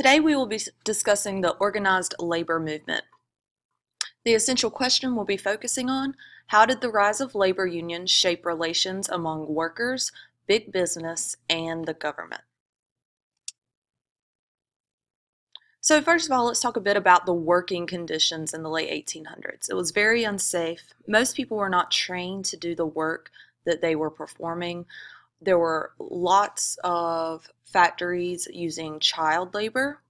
Today we will be discussing the organized labor movement. The essential question we'll be focusing on: how did the rise of labor unions shape relations among workers, big business, and the government? So first of all, let's talk a bit about the working conditions in the late 1800s. It was very unsafe. Most people were not trained to do the work that they were performing. There were lots of factories using child labor.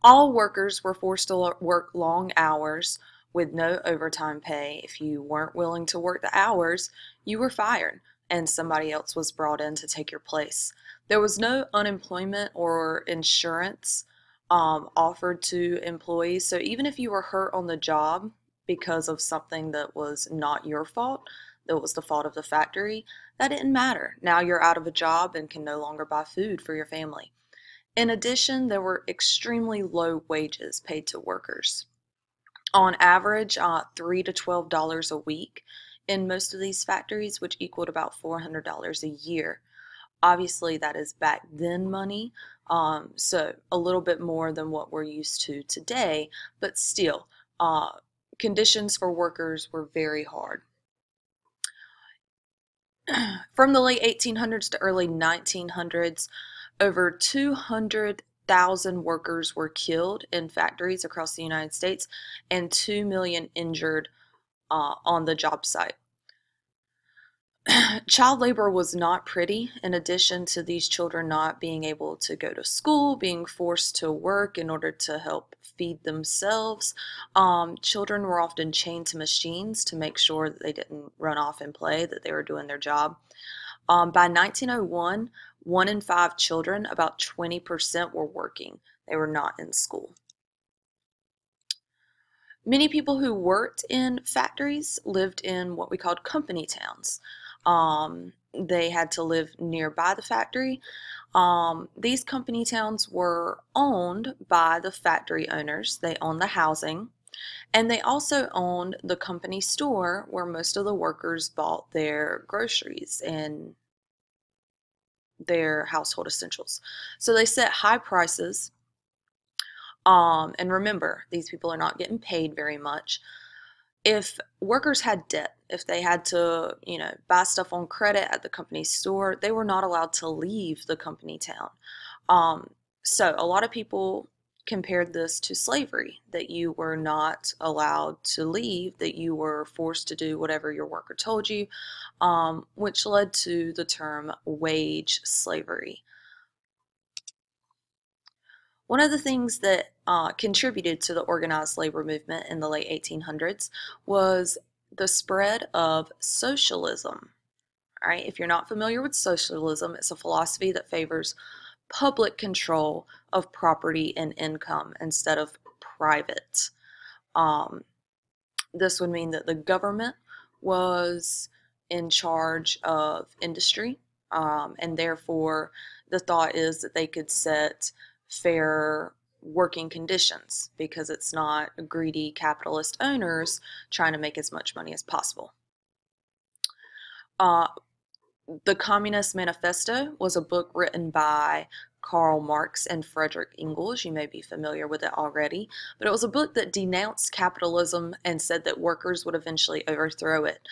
All workers were forced to work long hours with no overtime pay. If you weren't willing to work the hours, you were fired and somebody else was brought in to take your place. There was no unemployment or insurance offered to employees. So even if you were hurt on the job because of something that was not your fault, that was the fault of the factory, that didn't matter. Now you're out of a job and can no longer buy food for your family. In addition, there were extremely low wages paid to workers. On average, $3 to $12 a week in most of these factories, which equaled about $400 a year. Obviously, that is back then money, so a little bit more than what we're used to today, but still, conditions for workers were very hard. From the late 1800s to early 1900s, over 200,000 workers were killed in factories across the United States and 2 million injured on the job site. Child labor was not pretty. In addition to these children not being able to go to school, being forced to work in order to help feed themselves, children were often chained to machines to make sure that they didn't run off and play, that they were doing their job. By 1901, 1 in 5 children, about 20%, were working. They were not in school. Many people who worked in factories lived in what we called company towns. They had to live nearby the factory. These company towns were owned by the factory owners. They owned the housing, and they also owned the company store where most of the workers bought their groceries and their household essentials. So they set high prices. And remember, these people are not getting paid very much. If workers had debt, if they had to, buy stuff on credit at the company store, they were not allowed to leave the company town. So a lot of people compared this to slavery, that you were not allowed to leave, that you were forced to do whatever your worker told you, which led to the term wage slavery. One of the things that contributed to the organized labor movement in the late 1800s was the spread of socialism. All right, if you're not familiar with socialism, it's a philosophy that favors public control of property and income instead of private. This would mean that the government was in charge of industry, and therefore the thought is that they could set fair working conditions because it's not greedy capitalist owners trying to make as much money as possible. The Communist Manifesto was a book written by Karl Marx and Frederick Engels. You may be familiar with it already, but it was a book that denounced capitalism and said that workers would eventually overthrow it.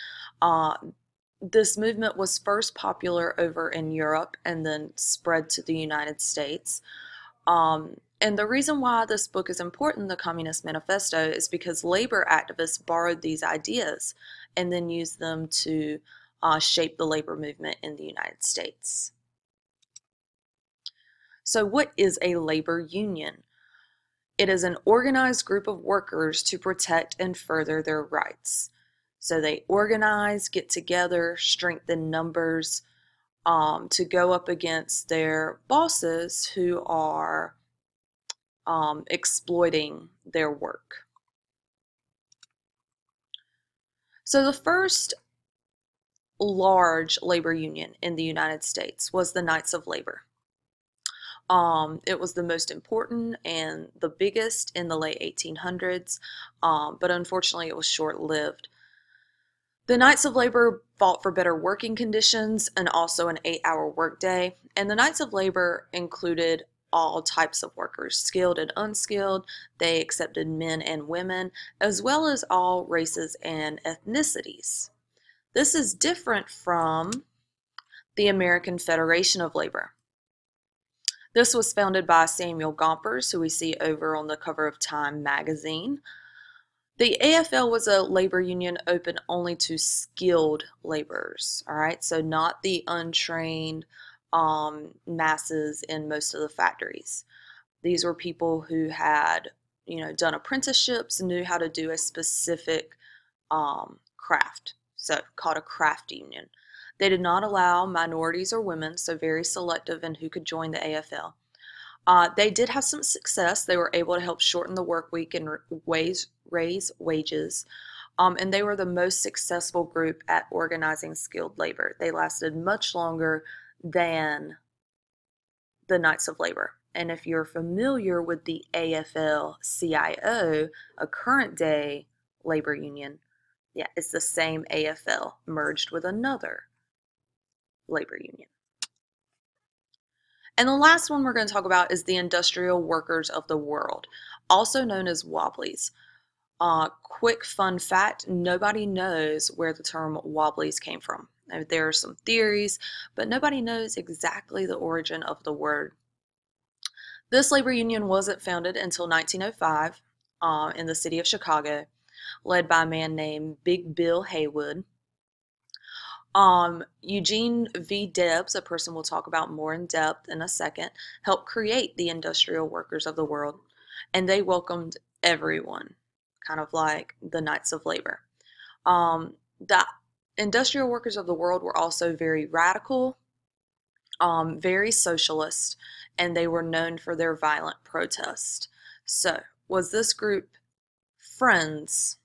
This movement was first popular over in Europe and then spread to the United States. And the reason why this book is important, the Communist Manifesto, is because labor activists borrowed these ideas and then used them to shape the labor movement in the United States. So what is a labor union? It is an organized group of workers to protect and further their rights. So they organize, get together, strengthen numbers, to go up against their bosses who are exploiting their work. So the first large labor union in the United States was the Knights of Labor. It was the most important and the biggest in the late 1800s, but unfortunately it was short-lived. The Knights of Labor fought for better working conditions and also an 8-hour workday, and the Knights of Labor included all types of workers, skilled and unskilled. They accepted men and women, as well as all races and ethnicities. This is different from the American Federation of Labor. This was founded by Samuel Gompers, who we see over on the cover of Time magazine. The AFL was a labor union open only to skilled laborers, all right? So not the untrained masses in most of the factories. These were people who had, done apprenticeships, knew how to do a specific craft, so called a craft union. They did not allow minorities or women, so very selective in who could join the AFL. They did have some success. They were able to help shorten the work week and raise wages. And they were the most successful group at organizing skilled labor. They lasted much longer than the Knights of Labor. And if you're familiar with the AFL-CIO, a current day labor union, yeah, it's the same AFL merged with another labor union. And the last one we're going to talk about is the Industrial Workers of the World, also known as Wobblies. Quick fun fact, nobody knows where the term Wobblies came from. There are some theories, but nobody knows exactly the origin of the word. This labor union wasn't founded until 1905 in the city of Chicago, led by a man named Big Bill Haywood. Eugene V. Debs, a person we'll talk about more in depth in a second, helped create the Industrial Workers of the World, and they welcomed everyone, kind of like the Knights of Labor. The Industrial Workers of the World were also very radical, very socialist, and they were known for their violent protest. So, was this group friends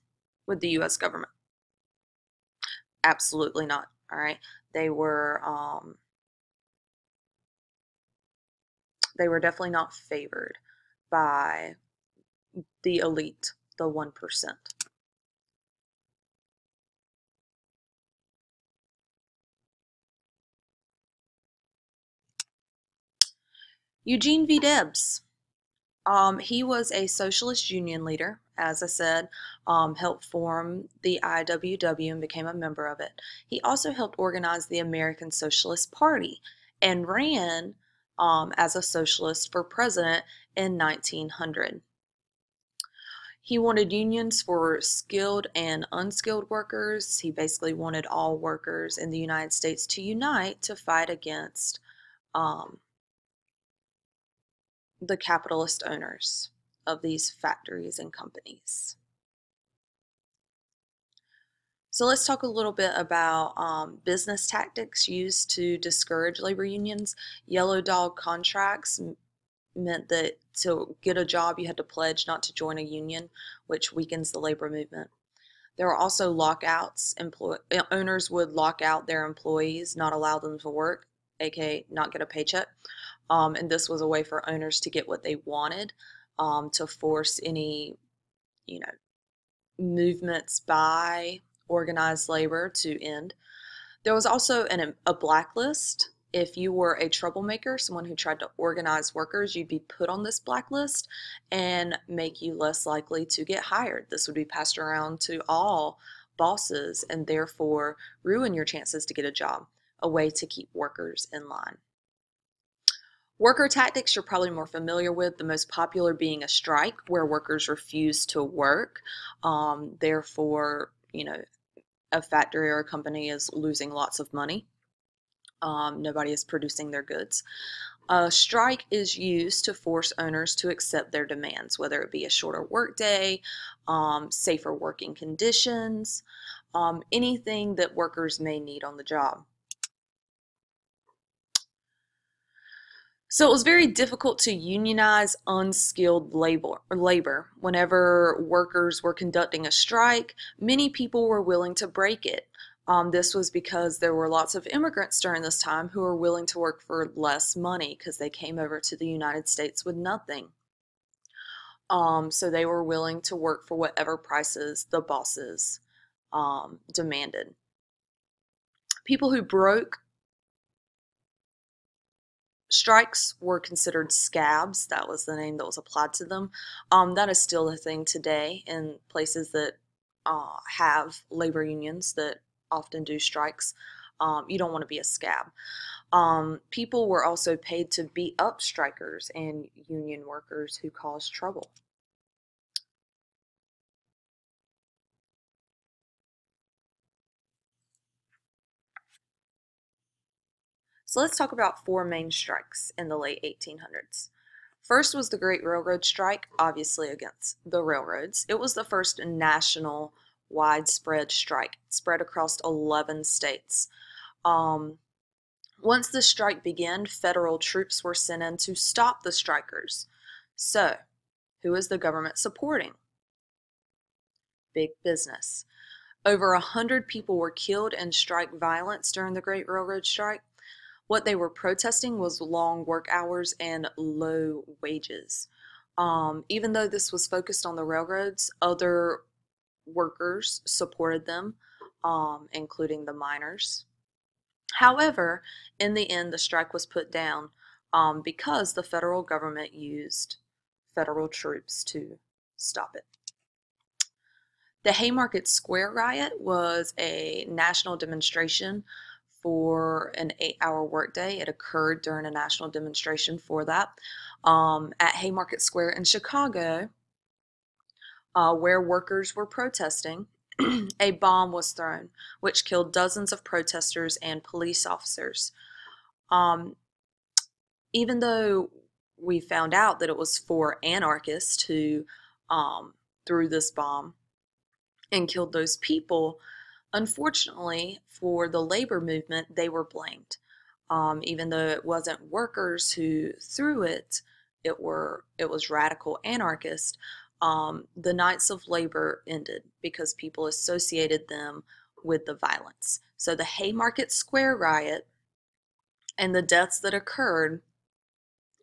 with the U.S. government? Absolutely not. All right, they were definitely not favored by the elite, the 1%. Eugene V. Debs. He was a socialist union leader, as I said, helped form the IWW and became a member of it. He also helped organize the American Socialist Party and ran as a socialist for president in 1900. He wanted unions for skilled and unskilled workers. He basically wanted all workers in the United States to unite to fight against the capitalist owners of these factories and companies. So let's talk a little bit about business tactics used to discourage labor unions. Yellow dog contracts meant that to get a job you had to pledge not to join a union, which weakens the labor movement. There were also lockouts. Owners would lock out their employees, not allow them to work, aka not get a paycheck. And this was a way for owners to get what they wanted, to force any, movements by organized labor to end. There was also a blacklist. If you were a troublemaker, someone who tried to organize workers, you'd be put on this blacklist and make you less likely to get hired. This would be passed around to all bosses and therefore ruin your chances to get a job, a way to keep workers in line. Worker tactics you're probably more familiar with, the most popular being a strike where workers refuse to work. Therefore, a factory or a company is losing lots of money. Nobody is producing their goods. A strike is used to force owners to accept their demands, whether it be a shorter workday, safer working conditions, anything that workers may need on the job. So it was very difficult to unionize unskilled labor. Whenever workers were conducting a strike, many people were willing to break it. This was because there were lots of immigrants during this time who were willing to work for less money because they came over to the United States with nothing. So they were willing to work for whatever prices the bosses demanded. People who broke Strikes were considered scabs. That was the name that was applied to them. That is still a thing today in places that have labor unions that often do strikes. You don't want to be a scab. People were also paid to beat up strikers and union workers who caused trouble. So let's talk about four main strikes in the late 1800s. First was the Great Railroad Strike, obviously against the railroads. It was the first national widespread strike, spread across 11 states. Once the strike began, federal troops were sent in to stop the strikers. So, who is the government supporting? Big business. Over 100 people were killed in strike violence during the Great Railroad Strike. What they were protesting was long work hours and low wages. Even though this was focused on the railroads, other workers supported them, including the miners. However, in the end, the strike was put down because the federal government used federal troops to stop it. The Haymarket Square riot was a national demonstration for an 8-hour workday. It occurred during a national demonstration for that. At Haymarket Square in Chicago, where workers were protesting, a bomb was thrown, which killed dozens of protesters and police officers. Even though we found out that it was four anarchists who threw this bomb and killed those people, unfortunately for the labor movement, they were blamed. Even though it wasn't workers who threw it, it was radical anarchists. The Knights of Labor ended because people associated them with the violence. So the Haymarket Square riot and the deaths that occurred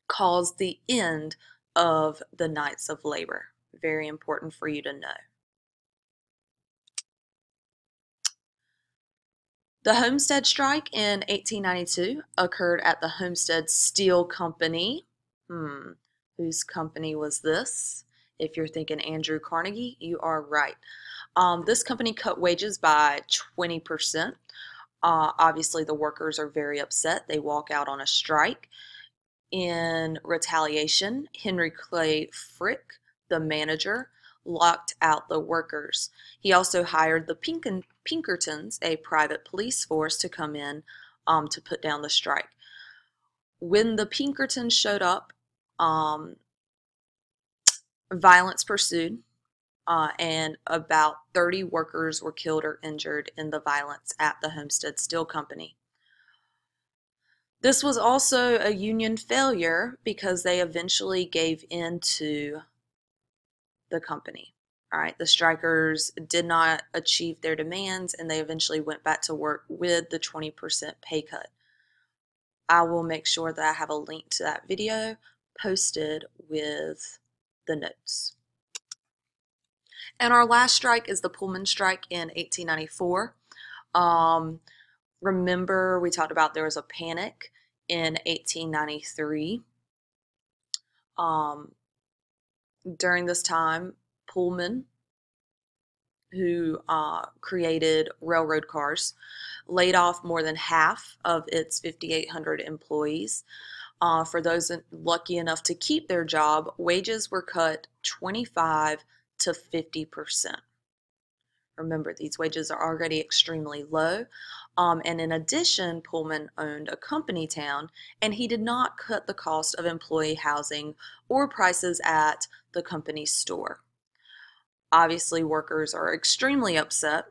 caused the end of the Knights of Labor. Very important for you to know. The Homestead Strike in 1892 occurred at the Homestead Steel Company. Whose company was this? If you're thinking Andrew Carnegie, you are right. This company cut wages by 20%. Obviously, the workers are very upset. They walk out on a strike. In retaliation, Henry Clay Frick, the manager, locked out the workers. He also hired the Pinkertons, a private police force, to come in to put down the strike. When the Pinkertons showed up, violence pursued, and about 30 workers were killed or injured in the violence at the Homestead Steel Company. This was also a union failure because they eventually gave in to the company. All right, the strikers did not achieve their demands and they eventually went back to work with the 20% pay cut. I will make sure that I have a link to that video posted with the notes. And our last strike is the Pullman strike in 1894. Remember, we talked about there was a panic in 1893. During this time, Pullman, who created railroad cars, laid off more than half of its 5,800 employees. For those lucky enough to keep their job, wages were cut 25 to 50%. Remember, these wages are already extremely low. And in addition, Pullman owned a company town, and he did not cut the cost of employee housing or prices at the company store. Obviously, workers are extremely upset.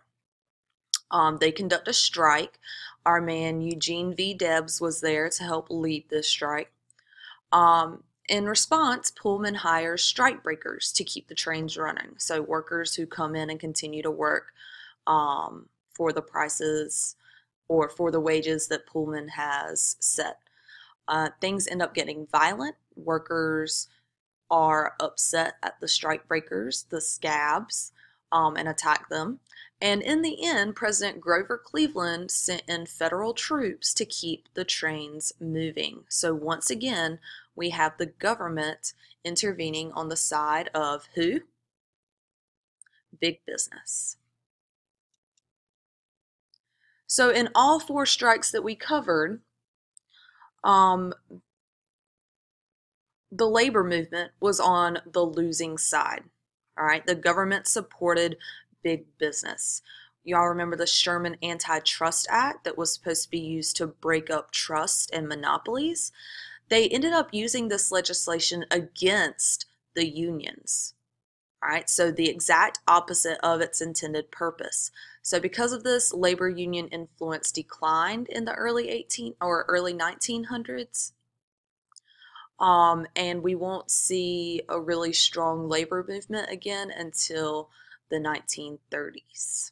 They conduct a strike. Our man Eugene V. Debs was there to help lead this strike. In response, Pullman hires strike breakers to keep the trains running. So workers who come in and continue to work for the prices or for the wages that Pullman has set. Things end up getting violent. Workers are upset at the strike breakers, the scabs. and attack them. And in the end, President Grover Cleveland sent in federal troops to keep the trains moving. So once again, we have the government intervening on the side of who? Big business. So in all four strikes that we covered, the labor movement was on the losing side. All right, the government supported big business. Y'all remember the Sherman Antitrust Act that was supposed to be used to break up trust and monopolies? They ended up using this legislation against the unions. All right, so the exact opposite of its intended purpose. So because of this, labor union influence declined in the early 1900s. And we won't see a really strong labor movement again until the 1930s.